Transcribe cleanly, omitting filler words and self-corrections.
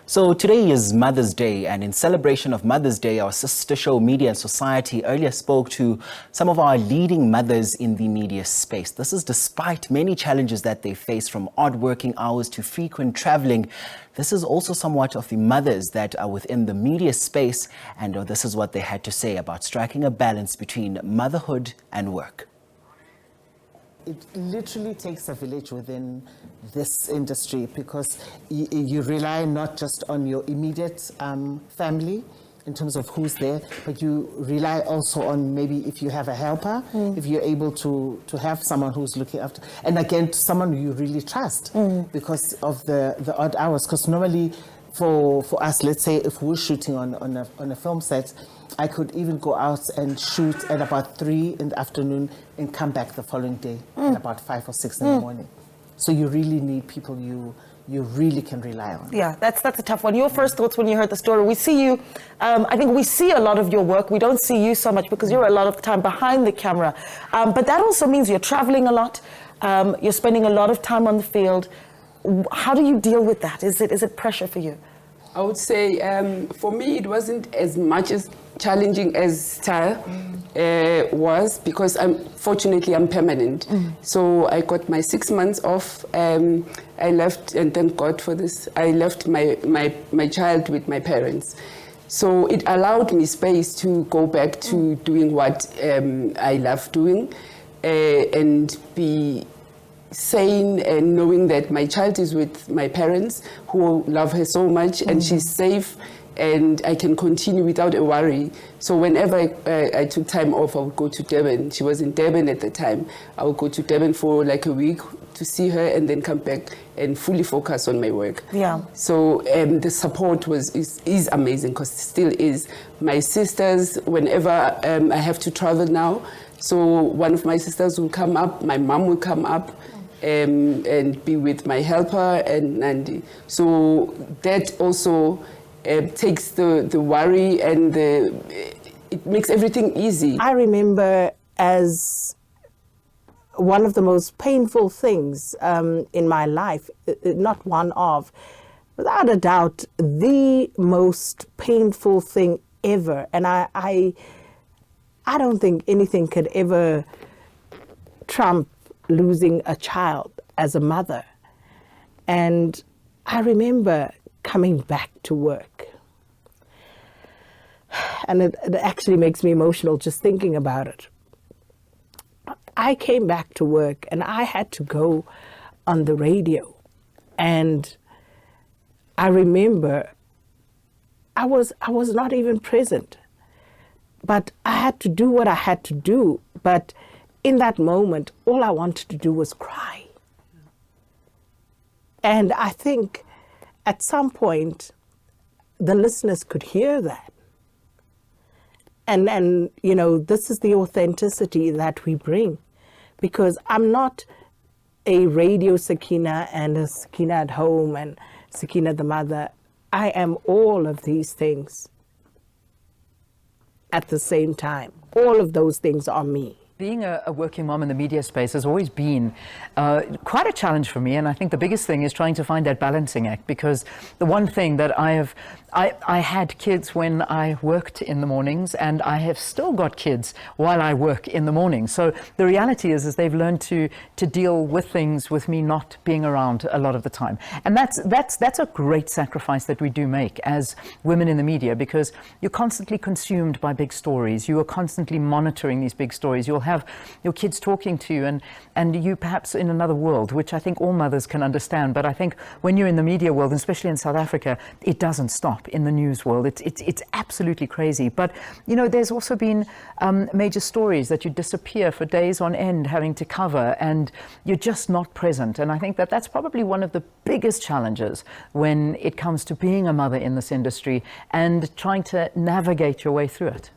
So today is Mother's Day, and in celebration of Mother's Day, our sister show Media and Society earlier spoke to some of our leading mothers in the media space. This is despite many challenges that they face, from odd working hours to frequent traveling. This is also somewhat of the mothers that are within the media space, and this is what they had to say about striking a balance between motherhood and work. It literally takes a village within this industry, because you rely not just on your immediate family in terms of who's there, but you rely also on maybe if you have a helper, if you're able to have someone who's looking after, and again, someone you really trust because of the odd hours. Because normally for us, let's say if we're shooting on a film set, I could even go out and shoot at about 3 in the afternoon and come back the following day at about 5 or 6 in the morning. So you really need people you really can rely on. Yeah, that's a tough one. Your first thoughts when you heard the story? We see you, I think we see a lot of your work. We don't see you so much because you're a lot of the time behind the camera. But that also means you're traveling a lot. You're spending a lot of time on the field. How do you deal with that? Is it pressure for you? I would say for me it wasn't as much as challenging as style was, because fortunately I'm permanent. So I got my 6 months off. I left, and thank God for this, I left my child with my parents. So it allowed me space to go back to doing what I love doing and be sane, and knowing that my child is with my parents who love her so much and she's safe, and I can continue without a worry. So whenever I took time off, I would go to Durban. She was in Durban at the time. I would go to Durban for like a week to see her and then come back and fully focus on my work. Yeah. So the support is amazing, because it still is. My sisters, whenever I have to travel now, so one of my sisters will come up, my mom will come up, and be with my helper, and so that also takes the worry, and it makes everything easy. I remember as one of the most painful things in my life, not one of, without a doubt, the most painful thing ever. And I don't think anything could ever trump losing a child as a mother. And I remember coming back to work. And it actually makes me emotional just thinking about it. I came back to work and I had to go on the radio. And I remember I was not even present. But I had to do what I had to do. But in that moment, all I wanted to do was cry. And I think at some point, the listeners could hear that. And you know, this is the authenticity that we bring. Because I'm not a radio Sakina and a Sakina at home and Sakina the mother. I am all of these things at the same time. All of those things are me. Being a working mom in the media space has always been quite a challenge for me, and I think the biggest thing is trying to find that balancing act, because the one thing that I had kids when I worked in the mornings, and I have still got kids while I work in the morning. So the reality is they've learned to deal with things with me not being around a lot of the time, and that's a great sacrifice that we do make as women in the media, because you're constantly consumed by big stories. You are constantly monitoring these big stories. You'll have your kids talking to you, and you perhaps in another world, which I think all mothers can understand. But I think when you're in the media world, especially in South Africa, it doesn't stop in the news world. It's absolutely crazy. But you know, there's also been major stories that you disappear for days on end having to cover, and you're just not present. And I think that that's probably one of the biggest challenges when it comes to being a mother in this industry and trying to navigate your way through it.